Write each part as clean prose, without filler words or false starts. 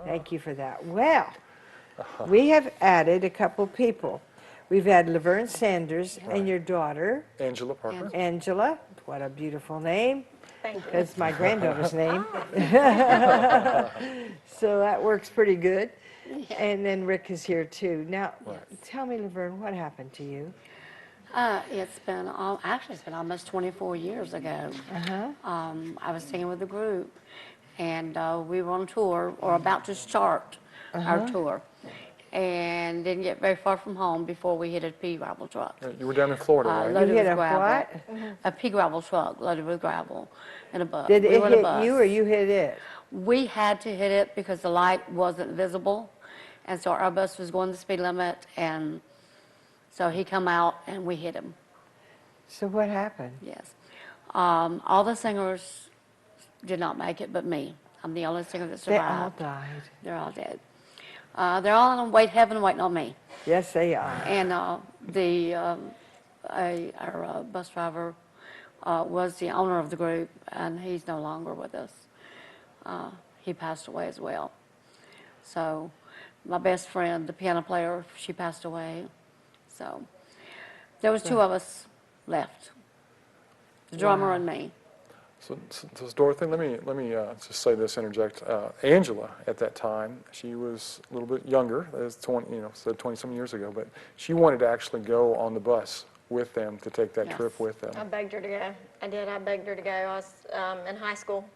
Thank you for that. Well, we have added a couple people. We've had Laverne Sanders and your daughter, Angela Parker. Angela. What a beautiful name. Thank you. That's my granddaughter's name. So that works pretty good. And then Rick is here too. Now, tell me, Laverne, what happened to you? Actually, it's been almost 24 years ago. I was singing with a group, and we were on tour, or about to start our tour, and didn't get very far from home before we hit a pea gravel truck. You were down in Florida, right? Loaded You hit with a gravel. what? A pea gravel truck loaded with gravel in a bus. Did We it were in a hit bus. you or you hit it? We had to hit it because the light wasn't visible, and so our bus was going the speed limit, and so he come out and we hit him. So what happened? Yes. All the singers did not make it but me. I'm the only singer that They all survived. died. They're all dead. They're all in heaven waiting on me. Yes, they are. And our bus driver was the owner of the group, and he's no longer with us. He passed away as well. So my best friend, the piano player, she passed away. So there was two of us left, the drummer and me. So Dorothy, let me just say this, interject. Angela, at that time, she was a little bit younger, as 20-some years ago, but she wanted to actually go on the bus with them to take that trip with them. I begged her to go. I did. I begged her to go. I was in high school,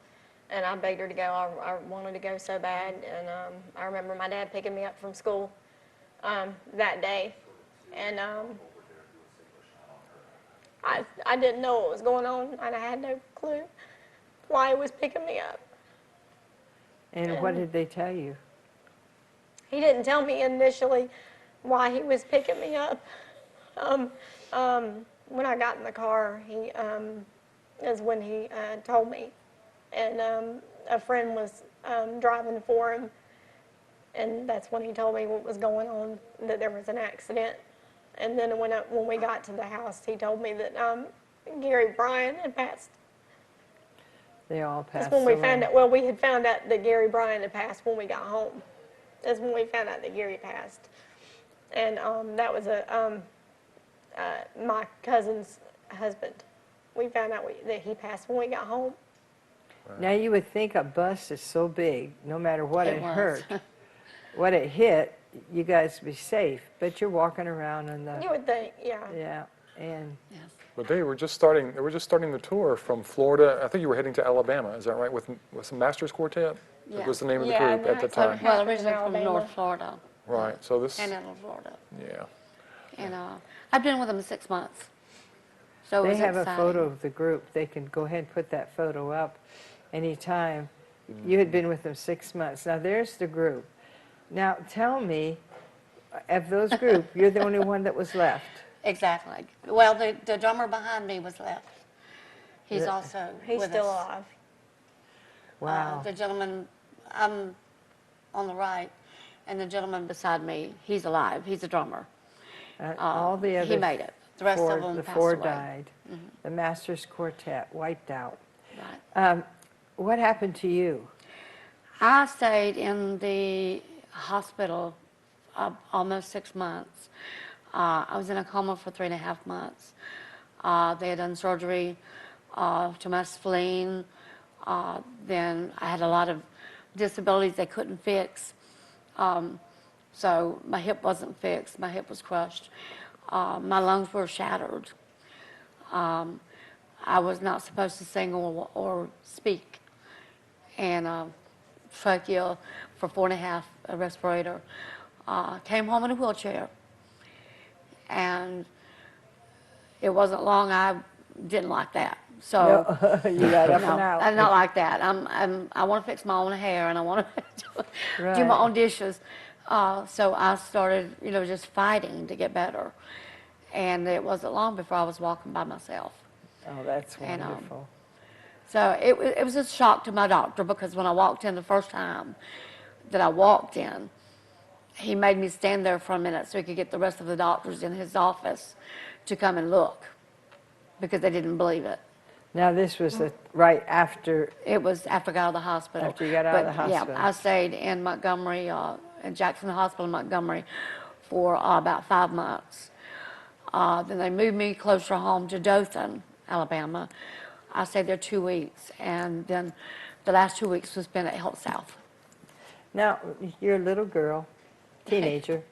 and I begged her to go. I wanted to go so bad, and I remember my dad picking me up from school that day, and I didn't know what was going on, and I had no clue why he was picking me up. And what did they tell you? He didn't tell me initially why he was picking me up. When I got in the car, he is when he told me, and a friend was driving for him, and that's when he told me what was going on, that there was an accident. And then when we got to the house, he told me that Gary Bryan had passed. They all passed That's when we away. found out. Well, we had found out that Gary Bryan had passed when we got home. That's when we found out that Gary passed, and that was my cousin's husband. We found out that he passed when we got home. Now you would think a bus is so big, no matter what it was. hurt, what it hit, you guys would be safe. But you're walking around in the You would think, yeah. yeah, and Yes. But they were just starting the tour from Florida. I think you were heading to Alabama, is that right? With some Masters Quartet? Yeah. That was the name of the Yeah, group at the that's time. Well, Happened in originally from Alabama. North Florida, Right. So this Panhandle, Florida. yeah. And I've been with them 6 months. So it they was have exciting. a photo of the group. They can go ahead and put that photo up anytime. You had been with them 6 months. Now there's the group. Now tell me, of those group, you're the only one that was left. Exactly. Well, the drummer behind me was left. He's also He's with still us. alive. Wow. The gentleman, I'm on the right, and the gentleman beside me, he's alive. He's a drummer. All the other He made it. The rest four, of them the passed four away. died. The Masters Quartet wiped out. Right. What happened to you? I stayed in the hospital almost 6 months. I was in a coma for 3.5 months. They had done surgery to my spleen. Then I had a lot of disabilities they couldn't fix. So my hip wasn't fixed. My hip was crushed. My lungs were shattered. I was not supposed to sing or speak. And trachea for 4.5, a respirator. Came home in a wheelchair. And it wasn't long I didn't like that. So You got up no, and out. I'm not like that. I want to fix my own hair and I want to do Right. my own dishes. So I started, just fighting to get better. And it wasn't long before I was walking by myself. Oh, that's And, wonderful. So it was a shock to my doctor because when I walked in the first time that I walked in, he made me stand there for a minute so he could get the rest of the doctors in his office to come and look because they didn't believe it. Now, this was right after, It was after I got out of the hospital. After you got out of the But, yeah, hospital. I stayed in Montgomery, in Jackson Hospital in Montgomery for about 5 months. Then they moved me closer home to Dothan, Alabama. I stayed there 2 weeks, and then the last 2 weeks was spent at Health South. now, you're a little girl, teenager.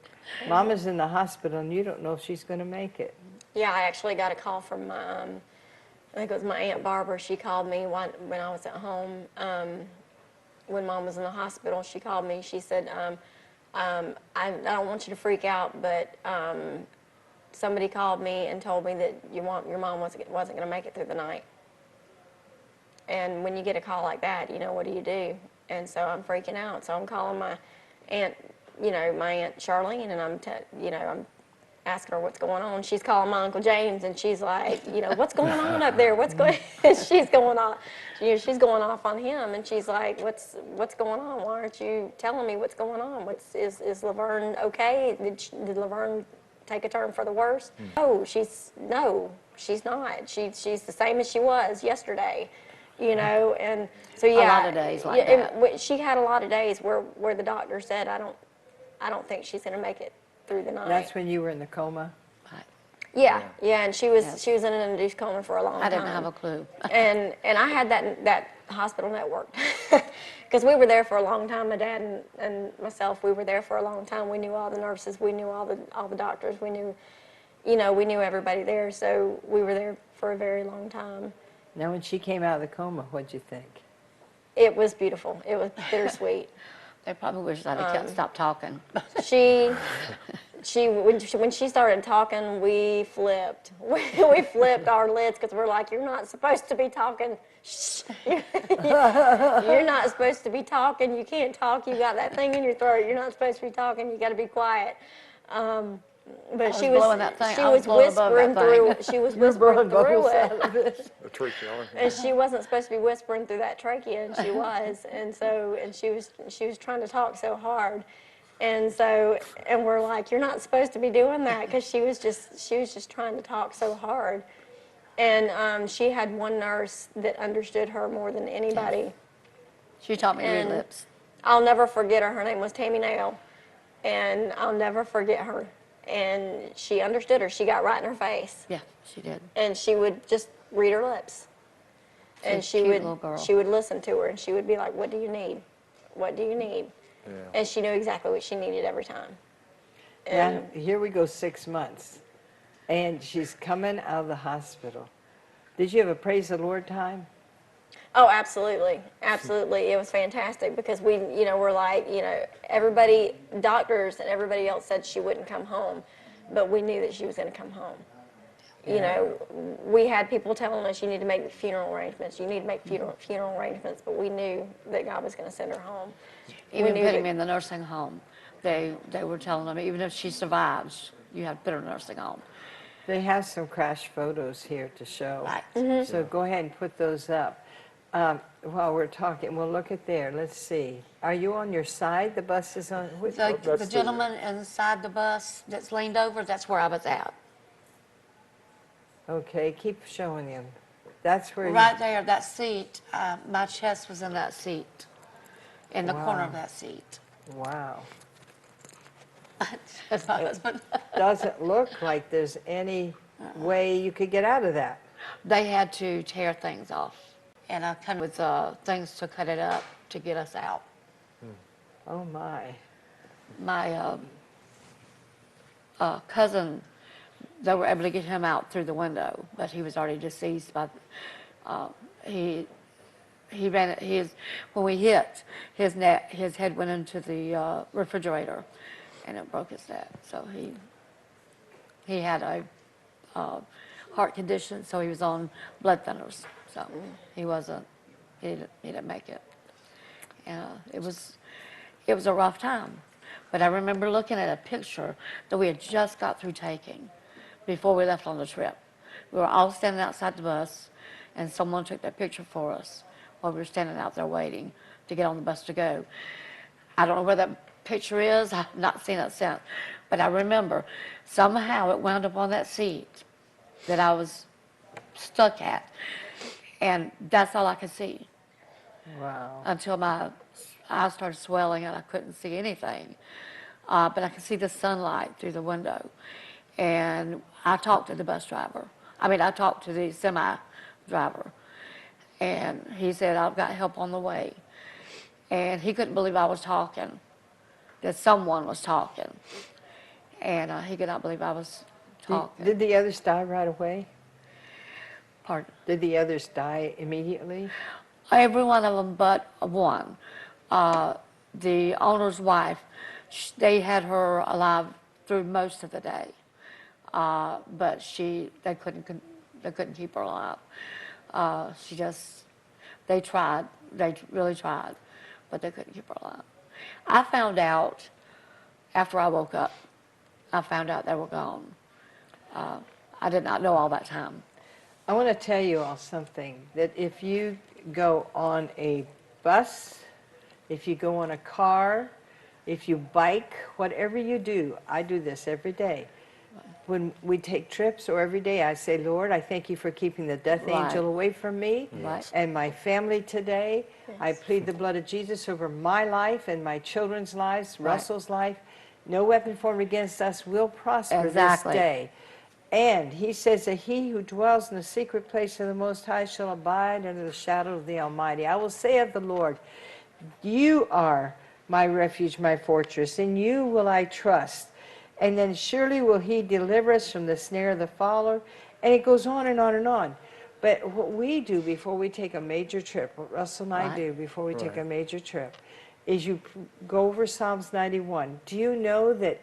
Mama's in the hospital, and you don't know if she's going to make it. Yeah, I actually got a call from my, I think it was my Aunt Barbara. She called me when I was at home. When Mom was in the hospital, she called me. She said, I don't want you to freak out, but somebody called me and told me that your mom wasn't going to make it through the night. And when you get a call like that, what do? And so I'm freaking out. So I'm calling my aunt, my Aunt Charlene, and I'm asking her what's going on. She's calling my Uncle James, and she's like, what's going on up there? What's going? She's going off. She's going off on him, and she's like, what's going on? Why aren't you telling me what's going on? Is Laverne okay? Did Laverne take a turn for the worse? No, she's not. She's the same as she was yesterday. And so yeah, A lot of days like that. and she had a lot of days where the doctor said, I don't think she's going to make it through the night. That's when you were in the coma? Right. Yeah, and she was Yes. in an induced coma for a long time. I didn't have a clue. and I had that hospital network because we were there for a long time. My dad and myself, we were there for a long time. We knew all the nurses, we knew all the doctors, we knew everybody there. So we were there for a very long time. Now, when she came out of the coma, what'd you think? It was beautiful. It was bittersweet. They probably wish I'd have stopped talking. When she started talking, we flipped. We flipped our lids because we're like, you're not supposed to be talking. Shh. You're not supposed to be talking. You can't talk. You got that thing in your throat. You're not supposed to be talking. You got to be quiet. But she was blowing that thing. she I was was blowing above that whispering through. thing. She was You're whispering blowing through bubbles it. out of it. The trachea. And she wasn't supposed to be whispering through that trachea, and she was. And she was trying to talk so hard. And we're like, you're not supposed to be doing that, because she was just trying to talk so hard. And she had one nurse that understood her more than anybody. She taught me to read And lips. I'll never forget her. Her name was Tammy Nail. And I'll never forget her. And she understood her. She got right in her face. Yeah, she did. And she would just read her lips. And She's a cute little girl. she would listen to her, and she would be like, what do you need? What do you need? Yeah. And she knew exactly what she needed every time. Now, And here we go 6 months, and she's coming out of the hospital. Did you have a praise the Lord time? oh, absolutely, absolutely. It was fantastic because we're like, everybody, doctors and everybody else said she wouldn't come home, but we knew that she was going to come home. We had people telling us you need to make funeral arrangements. You need to make funeral arrangements, but we knew that God was going to send her home. Even knew putting that- me in the nursing home, they were telling them, even if she survives, you have to put her in a nursing home. They have some crash photos here to show. Right. Mm-hmm. So go ahead and put those up. While we're talking, we'll look at there. Let's see. Are you on your side? The bus is on. The, that's the the- gentleman inside the bus that's leaned over, that's where I was at. Okay, keep showing him. That's where Right there, that seat, my chest was in that seat, in the corner Wow. of that seat. Wow. That's my husband. Doesn't look like there's any way you could get out of that. They had to tear things off, and I come with things to cut it up to get us out. Oh my. My cousin, they were able to get him out through the window, but he was already deceased. He ran when we hit his head went into the refrigerator, and it broke his neck. So he had a heart condition, so he was on blood thinners. So he didn't make it. And it was a rough time. But I remember looking at a picture that we had just got through taking before we left on the trip. We were all standing outside the bus, and someone took that picture for us while we were standing out there waiting to get on the bus to go. I don't know where that picture is. I've not seen it since. But I remember somehow it wound up on that seat that I was stuck at. And that's all I could see Wow. until my eyes started swelling and I couldn't see anything. But I could see the sunlight through the window. And I talked to the bus driver. I mean, I talked to the semi driver. And he said, I've got help on the way. And he couldn't believe I was talking, that someone was talking. And he could not believe I was talking. Did the others die right away? Pardon? Did the others die immediately? Every one of them but one. The owner's wife, they had her alive through most of the day, but they couldn't keep her alive. They tried, they really tried, but they couldn't keep her alive. I found out after I woke up. I found out they were gone. I did not know all that time. I want to tell you all something, that if you go on a bus, if you go on a car, if you bike, whatever you do, I do this every day. When we take trips or every day, I say, Lord, I thank you for keeping the death Right. angel away from me Right. and my family today. Yes. I plead the blood of Jesus over my life and my children's lives, Right. Russell's life. No weapon formed against us will prosper Exactly. this day. And he says that he who dwells in the secret place of the Most High shall abide under the shadow of the Almighty. I will say of the Lord, you are my refuge, my fortress, in you will I trust. And then surely will he deliver us from the snare of the fowler. And it goes on and on and on. But what we do before we take a major trip, what Russell and I Right. do before we take a Right. major trip, is you go over Psalms 91. Do you know that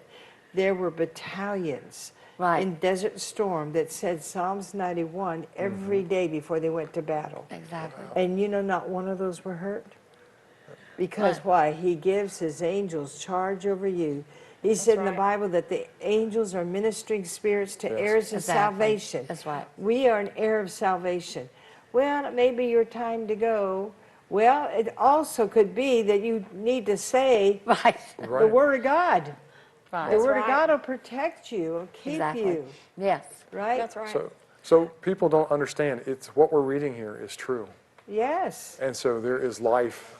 there were battalions Right. in Desert Storm that said Psalms 91 every day before they went to battle? Exactly. And you know, not one of those were hurt. Because Right. why? He gives his angels charge over you. He said in the right. Bible that the angels are ministering spirits to Yes. heirs of Exactly. salvation. That's right. We are an heir of salvation. Well, it may be your time to go. Well, it also could be that you need to say Right. the Right. Word of God. Right. The That's Word of right. God will protect you, will keep Exactly. you, Yes. right? That's right. So people don't understand. It's what we're reading here is true. Yes. And so there is life,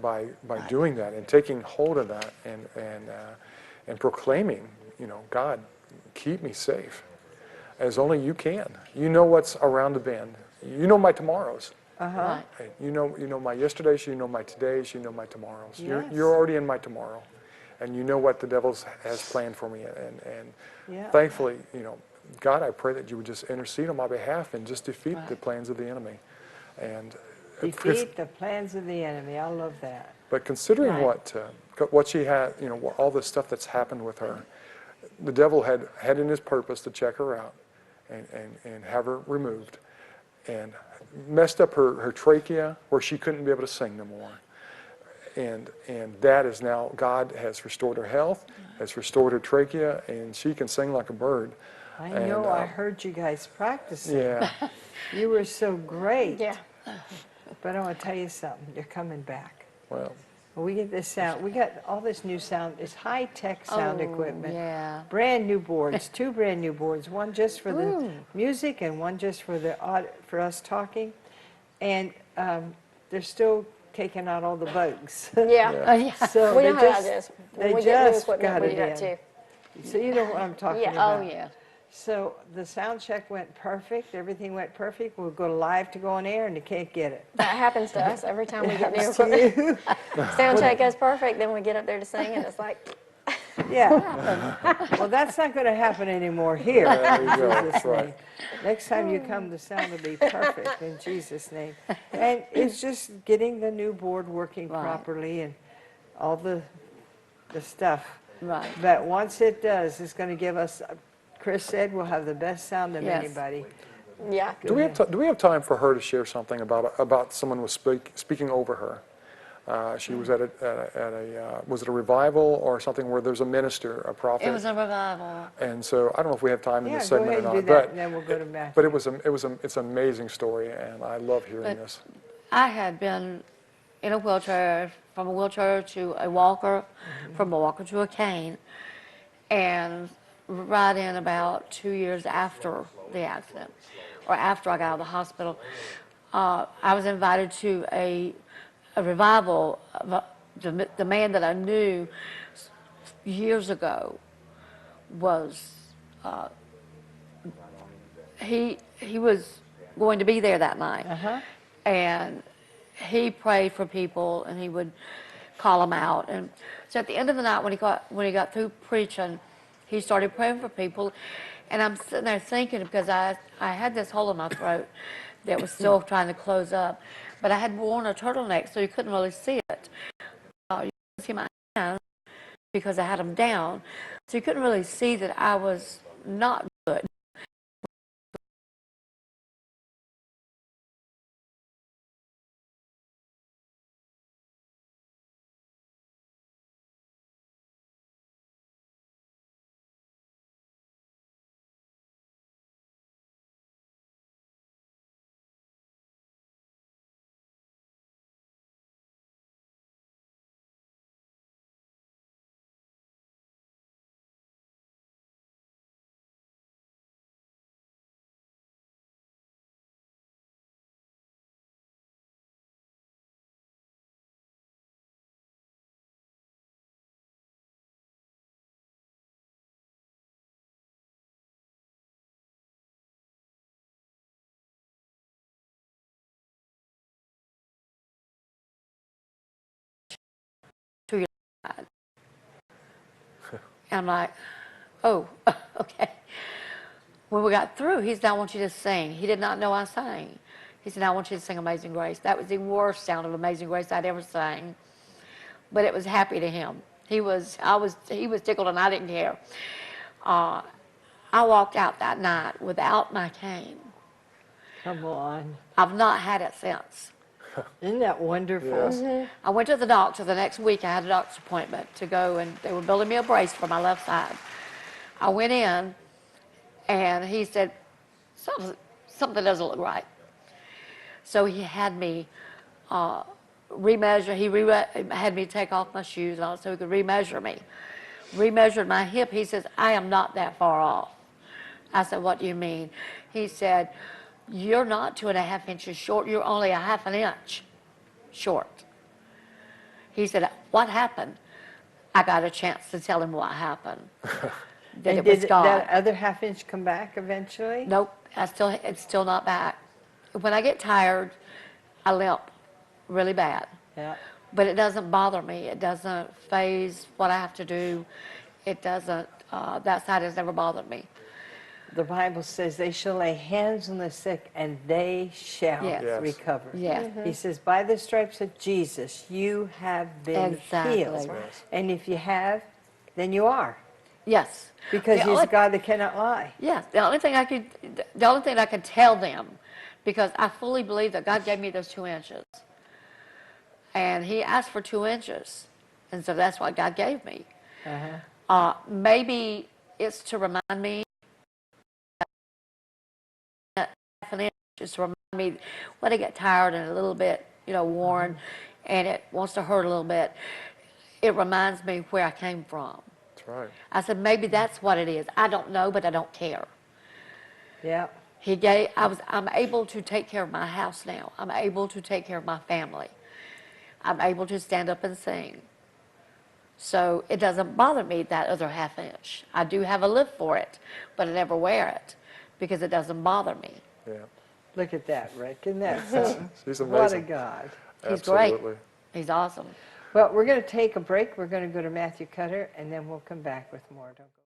by doing that and taking hold of that and proclaiming, God, keep me safe, as only you can. You know what's around the bend. You know my tomorrows. Uh-huh. Right. Hey, you know my yesterdays. You know my todays. You know my tomorrows. Yes. You're already in my tomorrow, and you know what the devil has planned for me. And Yeah. thankfully, God, I pray that you would just intercede on my behalf and just defeat the Right. plans of the enemy. And Defeat the plans of the enemy. I love that. But considering Right. what she had, all the stuff that's happened with her, the devil had in his purpose to check her out and have her removed, and messed up her trachea where she couldn't be able to sing no more. And that is now, God has restored her health, has restored her trachea, and she can sing like a bird. I And, know, I heard you guys practicing. Yeah, You were so great. Yeah. But I want to tell you something, you're coming back. well, When we get this sound, we got all this new sound, it's high-tech sound Oh, equipment. yeah. Brand new boards, 2 brand new boards, one just for the music and one just for for us talking. And they're still taking out all the bugs. Yeah. Yeah. So We they know how that just, is. they When we get new just equipment, got we it do that in. too. So you know what I'm talking Yeah. about. Oh, yeah. So the sound check went perfect, everything went perfect. We'll go live to go on air and they can't get it. That happens to us every time we get new Happens to equipment. you? Sound check goes perfect, then we get up there to sing and it's like, Yeah. Well, that's not going to happen anymore here. There you In go, Jesus' that's right. name. Next time you come, the sound will be perfect in Jesus' name. And it's just getting the new board working Right. properly and all the stuff. Right. But once it does, it's going to give us, Chris said, we'll have the best sound of Yes. anybody. yeah. do we have time for her to share something about someone was speaking over her? She was at was it a revival or something where there's a minister, a prophet? It was a revival. And so I don't know if we have time in Yeah, this go segment ahead or and not, do that, and then we'll go to Matthew. but it's an amazing story, and I love hearing But- this. I had been in a wheelchair, from a wheelchair to a walker, from a walker to a cane, and right in about 2 years after the accident, or after I got out of the hospital. I was invited to a revival of the man that I knew years ago was, he was going to be there that night. And he prayed for people, and he would call them out. And so at the end of the night, when he got through preaching, he started praying for people. And I'm sitting there thinking, because I had this hole in my throat that was still trying to close up, but I had worn a turtleneck, so you couldn't really see it. You couldn't see my hands because I had them down, so you couldn't really see that I was not good. To your side. And I'm like, oh, okay. When we got through, he said, I want you to sing. He did not know I sang. He said, I want you to sing Amazing Grace. That was the worst sound of Amazing Grace I'd ever sang, but it was happy to him. He was tickled, and I didn't care. I walked out that night without my cane. Come on. I've not had it since. Isn't that wonderful? Yes. I went to the doctor the next week. I had a doctor's appointment to go, and they were building me a brace for my left side. I went in, and he said, something doesn't look right. So he had me remeasure. He had me take off my shoes and all so he could remeasure me. Remeasured my hip. He says, I am not that far off. I said, what do you mean? He said, you're not 2.5 inches short. You're only 1/2 inch short. He said, what happened? I got a chance to tell him what happened. That And it was did God. that other 1/2 inch come back eventually? Nope, it's still not back. When I get tired, I limp really bad. Yeah. But it doesn't bother me. It doesn't phase what I have to do. It doesn't, that side has never bothered me. The Bible says they shall lay hands on the sick and they shall Yes. Yes. recover. Yes. He says, by the stripes of Jesus, you have been Exactly. healed. Yes. And if you have, then you are. Yes. Because The he's a only- God that cannot lie. Yes, the only thing I could tell them, because I fully believe that God gave me those 2 inches. And he asked for 2 inches. And so that's what God gave me. Maybe it's to remind me, that 1/2 inch is to remind me when I get tired and a little bit, worn, and it wants to hurt a little bit, it reminds me where I came from. That's right. I said, maybe that's what it is. I don't know, but I don't care. Yeah. I'm able to take care of my house now. I'm able to take care of my family. I'm able to stand up and sing. So it doesn't bother me, that other 1/2 inch. I do have a lift for it, but I never wear it because it doesn't bother me. Yeah. Look at that, Rick. Isn't that something? She's What a amazing. God. He's Absolutely. great. He's awesome. Well, we're going to take a break. We're going to go to Matthew Cutter, and then we'll come back with more. Don't go.